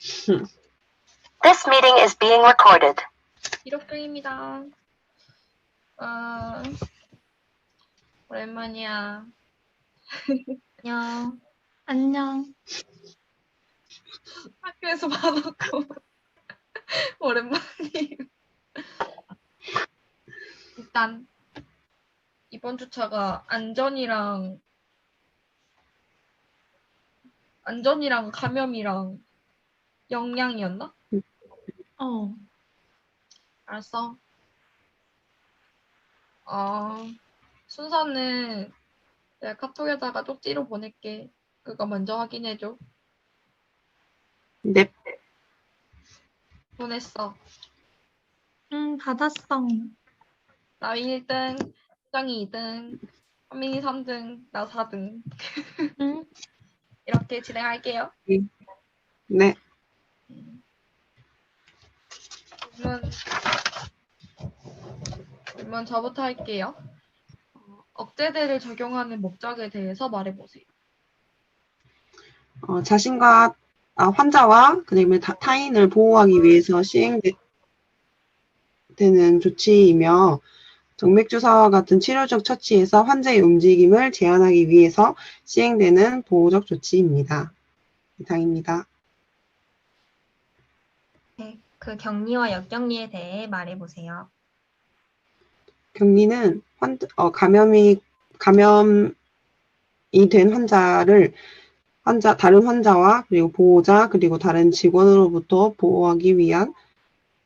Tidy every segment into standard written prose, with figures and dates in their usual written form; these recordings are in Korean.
This meeting is being recorded. 기록 중입니다. 오랜만이야. 안녕. 안녕. 학교에서 봐놓고 오랜만이에요. 일단 이번 주차가 안전이랑 감염이랑 영양이었나? 알았어. 순서는 내가 카톡에다가 쪽지로 보낼게. 그거 먼저 확인해줘. 네. 보냈어. 받았어. 나위 1등, 수정이 2등, 현민이 3등, 나 4등. 응? 이렇게 진행할게요. 네. 질문 저부터 할게요. 억제대를 적용하는 목적에 대해서 말해보세요. 환자와 그다음에 타인을 보호하기 위해서 시행되는 조치이며 정맥주사와 같은 치료적 처치에서 환자의 움직임을 제한하기 위해서 시행되는 보호적 조치입니다. 이상입니다. 네, 그 격리와 역격리에 대해 말해보세요. 격리는 감염이 된 환자를 다른 환자와 그리고 보호자 그리고 다른 직원으로부터 보호하기 위한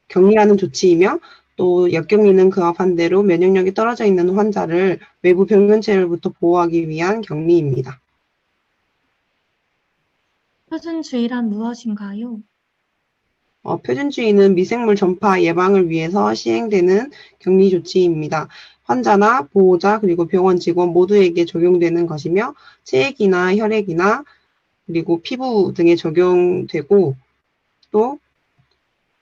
격리하는 조치이며 또 역격리는 그와 반대로 면역력이 떨어져 있는 환자를 외부 병변체로부터 보호하기 위한 격리입니다. 표준주의란 무엇인가요? 표준주의는 미생물 전파 예방을 위해서 시행되는 격리 조치입니다. 환자나 보호자 그리고 병원 직원 모두에게 적용되는 것이며 체액이나 혈액이나 그리고 피부 등에 적용되고 또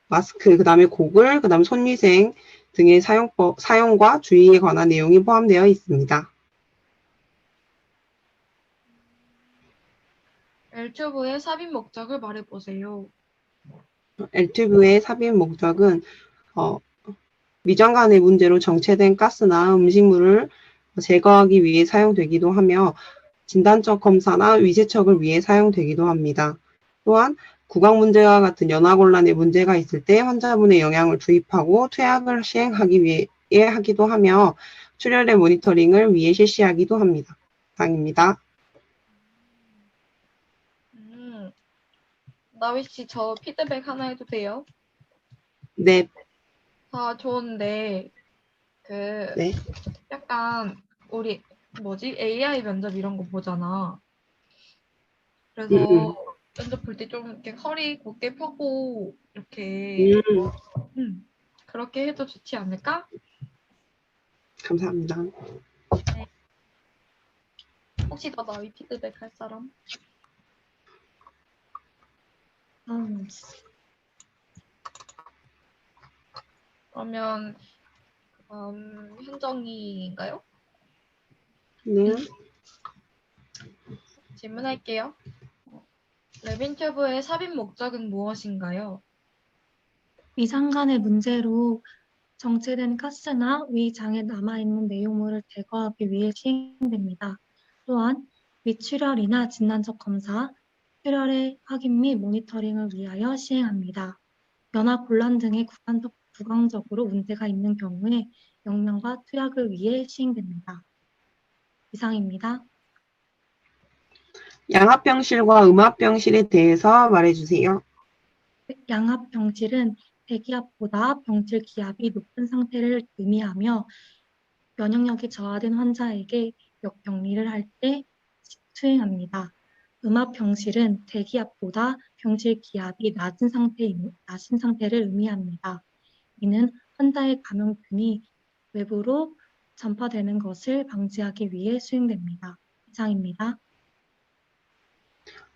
마스크, 그 다음에 고글, 그 다음에 손위생 등의 사용과 주의에 관한 내용이 포함되어 있습니다. L튜브의 삽입 목적을 말해보세요. L튜브의 삽입 목적은 위장 간의 문제로 정체된 가스나 음식물을 제거하기 위해 사용되기도 하며 진단적 검사나 위세척을 위해 사용되기도 합니다. 또한 구강 문제와 같은 연화곤란의 문제가 있을 때 환자분의 영양을 주입하고 투약을 시행하기 위해 하기도 하며 출혈의 모니터링을 위해 실시하기도 합니다. 이상입니다. 나위씨 저 피드백 하나 해도 돼요? 네. 좋은데 네. 약간 우리 AI 면접 이런 거 보잖아. 그래서 면접 볼 때 좀 이렇게 허리 곧게 펴고 이렇게 그렇게 해도 좋지 않을까? 감사합니다. 네. 혹시 더 나위 피드백 할 사람? 그러면 현정이인가요? 네. 질문할게요. 랩인튜브의 삽입 목적은 무엇인가요? 위장 간의 문제로 정체된 가스나 위장에 남아있는 내용물을 제거하기 위해 시행됩니다. 또한 위출혈이나 진단적 검사, 출혈의 확인 및 모니터링을 위하여 시행합니다. 연화곤란 등의 구강적으로 문제가 있는 경우에 영양과 투약을 위해 시행됩니다. 이상입니다. 양압병실과 음압병실에 대해서 말해주세요. 양압병실은 대기압보다 병실 기압이 높은 상태를 의미하며 면역력이 저하된 환자에게 역격리를 할 때 수행합니다. 음압병실은 대기압보다 병실 기압이 낮은 상태를 의미합니다. 이는 환자의 감염균이 외부로 전파되는 것을 방지하기 위해 수행됩니다. 이상입니다.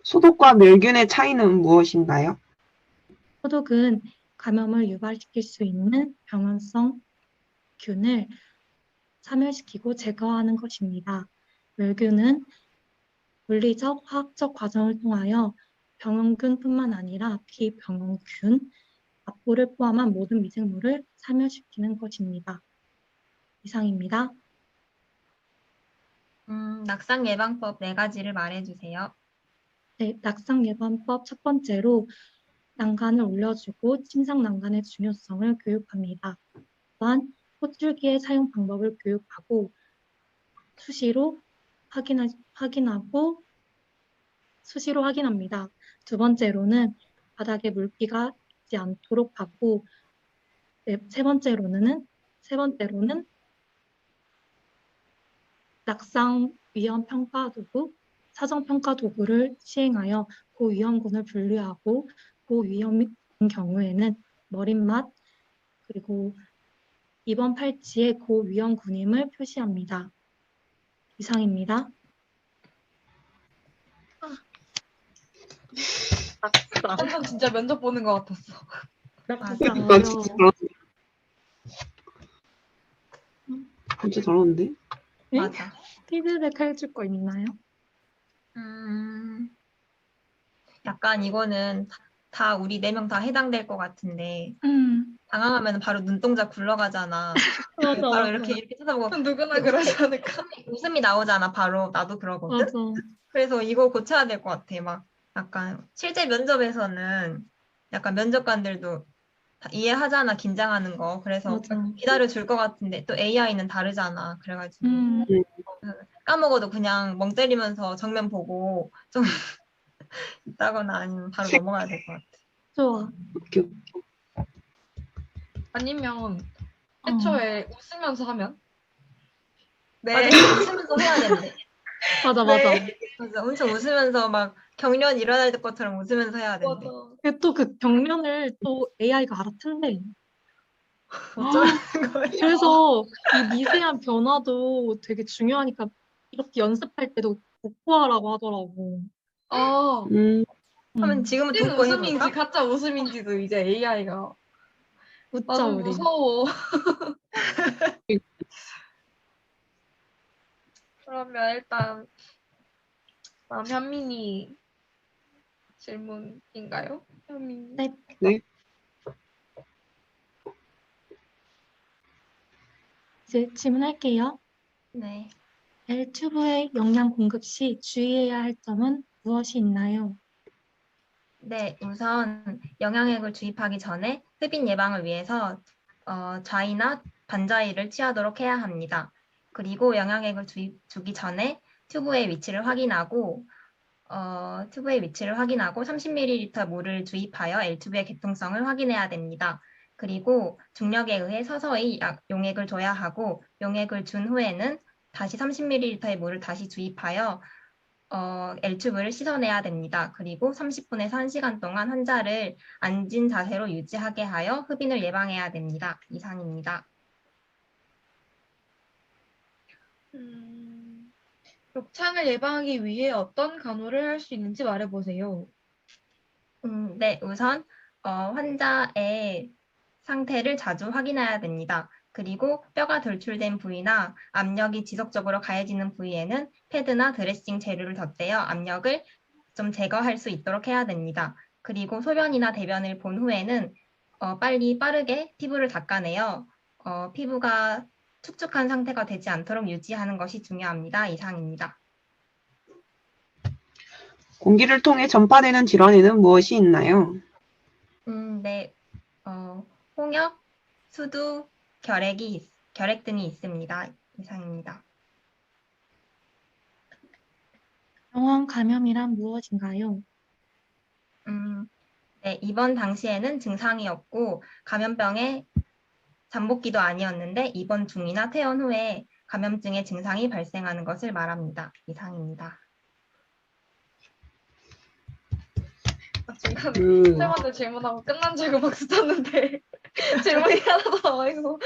소독과 멸균의 차이는 무엇인가요? 소독은 감염을 유발시킬 수 있는 병원성 균을 사멸시키고 제거하는 것입니다. 멸균은 물리적, 화학적 과정을 통하여 병원균뿐만 아니라 비병원균, 압부를 포함한 모든 미생물을 사멸시키는 것입니다. 이상입니다. 낙상 예방법 4가지를 말해주세요. 네, 낙상 예방법 첫 번째로 난간을 올려주고 침상 난간의 중요성을 교육합니다. 또한 호출기의 사용 방법을 교육하고 수시로 확인합니다. 두 번째로는 바닥에 물기가 있지 않도록 하고 세 번째로는 낙상 위험 평가 도구, 사정 평가 도구를 시행하여 고위험군을 분류하고 고위험인 경우에는 머릿맛 그리고 이번 팔찌에 고위험군임을 표시합니다. 이상입니다. 완전 진짜 면접 보는 것 같았어. 진짜 그러니까 진짜 어려워. 진짜 잘하는데? 네? 맞아. 피드백 해줄 거 있나요? 약간 이거는 다 우리 4명 다 해당될 것 같은데 당황하면 바로 눈동자 굴러가잖아. 맞아, 바로 맞아. 이렇게 쳐다보고 누구나 그러지 않을까? 웃음이 나오잖아. 바로 나도 그러거든. 맞아. 그래서 이거 고쳐야 될 것 같아. 막 약간 실제 면접에서는 약간 면접관들도 다 이해하잖아. 긴장하는 거. 그래서 맞아. 기다려줄 것 같은데 또 AI는 다르잖아. 그래가지고 음, 까먹어도 그냥 멍 때리면서 정면 보고 좀 있다거나 아니면 바로 넘어가야 될 것 같아. 좋아. 오케이. 아니면 애초에 웃으면서 하면? 맞아. 웃으면서 해야 된대. 맞아. 맞아. 엄청 웃으면서 막 경련 일어날 것처럼 웃으면서 해야 된대. 또 그 경련을 또 AI가 알아듣는데. 어쩌라는 거야. 그래서 이 미세한 변화도 되게 중요하니까 이렇게 연습할 때도 복구하라고 하더라고. 하면 지금은 찐 듣고 웃음인지 해볼까? 가짜 웃음인지도 이제 AI가. 웃자 나도 우리. 무서워. 그러면 일단 현민이 질문인가요? 현민이. 네. 네. 이제 질문할게요. 네. L튜브의 영양 공급 시 주의해야 할 점은 무엇이 있나요? 네, 우선 영양액을 주입하기 전에 흡입 예방을 위해서 좌이나 반좌이를 취하도록 해야 합니다. 그리고 영양액을 주기 전에 튜브의 위치를 확인하고 30ml 물을 주입하여 L튜브의 개통성을 확인해야 됩니다. 그리고 중력에 의해 서서히 용액을 줘야 하고 용액을 준 후에는 다시 30ml의 물을 다시 주입하여 L튜브를 씻어내야 됩니다. 그리고 30분에서 1시간 동안 환자를 앉은 자세로 유지하게 하여 흡인을 예방해야 됩니다. 이상입니다. 욕창을 예방하기 위해 어떤 간호를 할 수 있는지 말해보세요. 네, 우선 환자의 상태를 자주 확인해야 됩니다. 그리고 뼈가 돌출된 부위나 압력이 지속적으로 가해지는 부위에는 패드나 드레싱 재료를 덧대어 압력을 좀 제거할 수 있도록 해야 됩니다. 그리고 소변이나 대변을 본 후에는 빠르게 피부를 닦아내어 피부가 축축한 상태가 되지 않도록 유지하는 것이 중요합니다. 이상입니다. 공기를 통해 전파되는 질환에는 무엇이 있나요? 네, 홍역, 수두, 결핵 등이 있습니다. 이상입니다. 병원 감염이란 무엇인가요? 네, 입원 당시에는 증상이 없고 감염병의 잠복기도 아니었는데 입원 중이나 퇴원 후에 감염증의 증상이 발생하는 것을 말합니다. 이상입니다. 중간에 세 번째 질문하고 끝난 줄 알고 박수 쳤는데 질문이 하나 더 나와있어.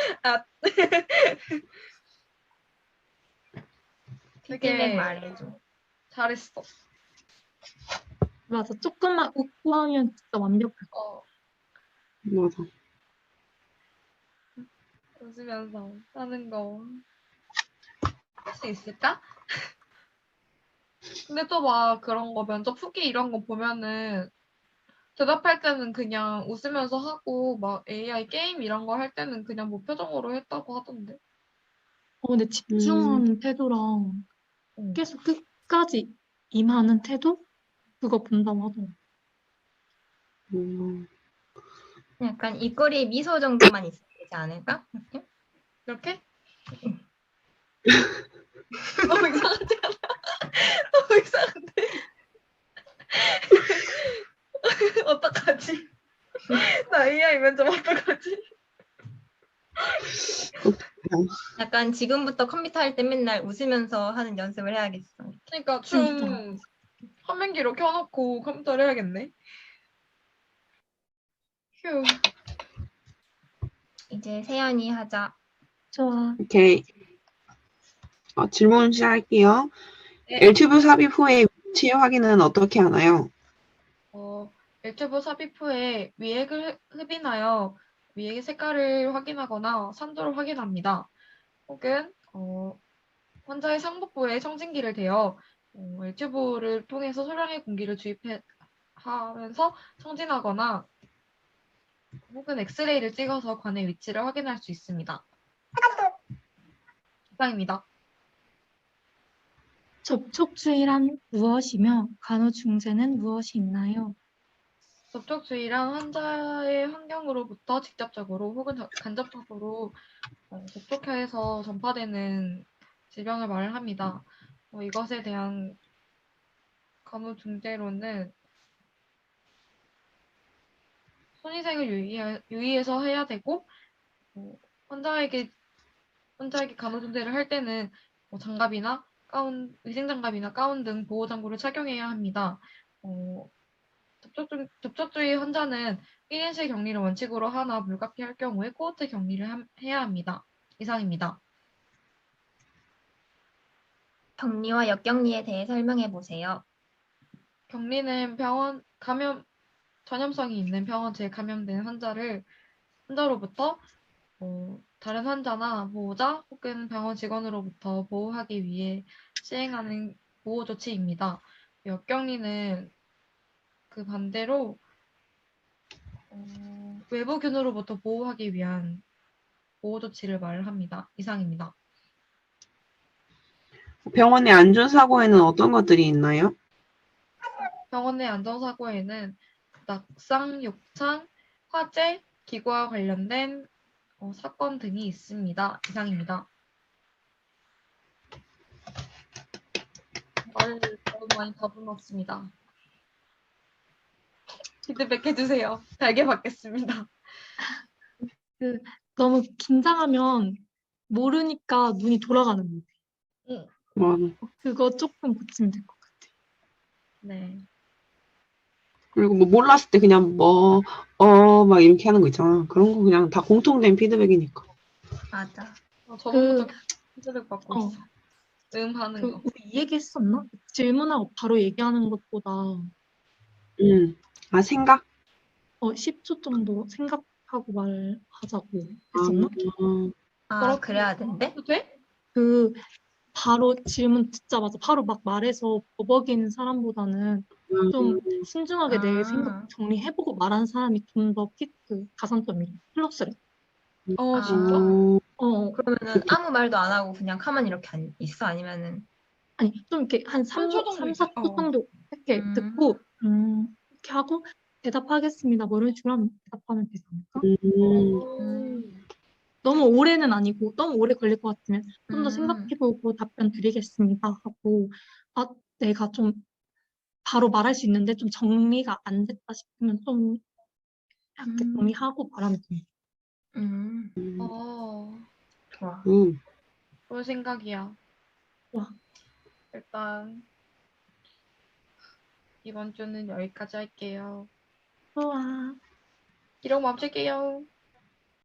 피드백 말해줘. 잘했어. 맞아. 조금만 웃고 하면 진짜 완벽해. 맞아. 웃으면서 하는 거 할 수 있을까? 근데 또 막 그런 거 면접 후기 이런 거 보면은 대답할 때는 그냥 웃으면서 하고 막 AI 게임 이런 거 할 때는 그냥 뭐 표정으로 했다고 하던데. 근데 음, 집중하는 태도랑 응. 계속 끝까지 임하는 태도? 그거 본다고 하더라고. 음. 약간 입꼬리에 미소 정도만 있어야 되지 않을까? 이렇게? 이렇게? 너무 이상하지 않아? 너무 이상한데? 어떡하지? 나 AI 면접 어떡하지? 약간 지금부터 컴퓨터 할 때 맨날 웃으면서 하는 연습을 해야겠어. 그러니까 그러니까. 좀 화면기로 켜놓고 컴퓨터를 해야겠네. 휴. 이제 세연이 하자. 좋아. 오케이. 질문 시작할게요. 네. LTV 삽입 후에 위치 확인은 어떻게 하나요? 유튜브 삽입 후에 위액을 흡인하여 위액의 색깔을 확인하거나 산도를 확인합니다. 혹은 환자의 상복부에 청진기를 대어 유튜브를 통해서 소량의 공기를 주입하면서 청진하거나 혹은 엑스레이를 찍어서 관의 위치를 확인할 수 있습니다. 이상입니다. 접촉주의란 무엇이며 간호중재는 무엇이 있나요? 접촉주의란 환자의 환경으로부터 직접적으로 혹은 간접적으로 접촉해서 전파되는 질병을 말을 합니다. 이것에 대한 간호중재로는 손위생을 유의해서 해야 되고 환자에게 간호중재를 할 때는 장갑이나 가운, 위생장갑이나 가운 등 보호장구를 착용해야 합니다. 접촉주의 환자는 1인실 격리를 원칙으로 하나 불가피할 경우에 코호트 격리를 해야 합니다. 이상입니다. 격리와 역격리에 대해 설명해 보세요. 격리는 전염성이 있는 병원체에 감염된 환자로부터 다른 환자나 보호자 혹은 병원 직원으로부터 보호하기 위해 시행하는 보호 조치입니다. 역격리는 그 반대로 외부균으로부터 보호하기 위한 보호 조치를 말합니다. 이상입니다. 병원의 안전사고에는 어떤 것들이 있나요? 병원 내 안전사고에는 낙상, 욕창, 화재, 기구와 관련된 사건 등이 있습니다. 이상입니다. 말을 너무 많이 더듬었습니다. 피드백 해주세요. 달게 받겠습니다. 너무 긴장하면 모르니까 눈이 돌아가는 거. 응. 그거 조금 고치면 될 것 같아. 네. 그리고 뭐 몰랐을 때 그냥 막 이렇게 하는 거 있잖아. 그런 거 그냥 다 공통된 피드백이니까. 맞아. 저번부터 피드백 받고 어, 있어. 하는 거. 우리 이 얘기 했었나? 질문하고 바로 얘기하는 것보다 생각? 10초 정도 생각하고 말하자고 아, 했었나? 그래야 된대? 해도 돼? 바로 질문 듣자마자 바로 막 말해서 버벅이는 사람보다는 좀 신중하게 내 생각 아, 정리해보고 말하는 사람이 좀 더 가산점이 플러스래. 진짜? 그러면은 아무 말도 안 하고 그냥 가만히 이렇게 있어? 아니면은 아니, 좀 이렇게 한 3초 정도 3, 있지? 4초 정도 이렇게 음, 듣고, 이렇게 하고, 대답하겠습니다. 뭐 이런 식으로 하면 대답하면 되지 않을까? 음, 너무 오래는 아니고, 너무 오래 걸릴 것 같으면 좀 더 음, 생각해보고 답변 드리겠습니다 하고, 내가 좀 바로 말할 수 있는데 좀 정리가 안 됐다 싶으면 좀 이렇게 음, 정리하고 말하면 돼. 음, 좋아. 좋은 생각이야. 와, 일단 이번 주는 여기까지 할게요. 좋아. 기록 멈출게요.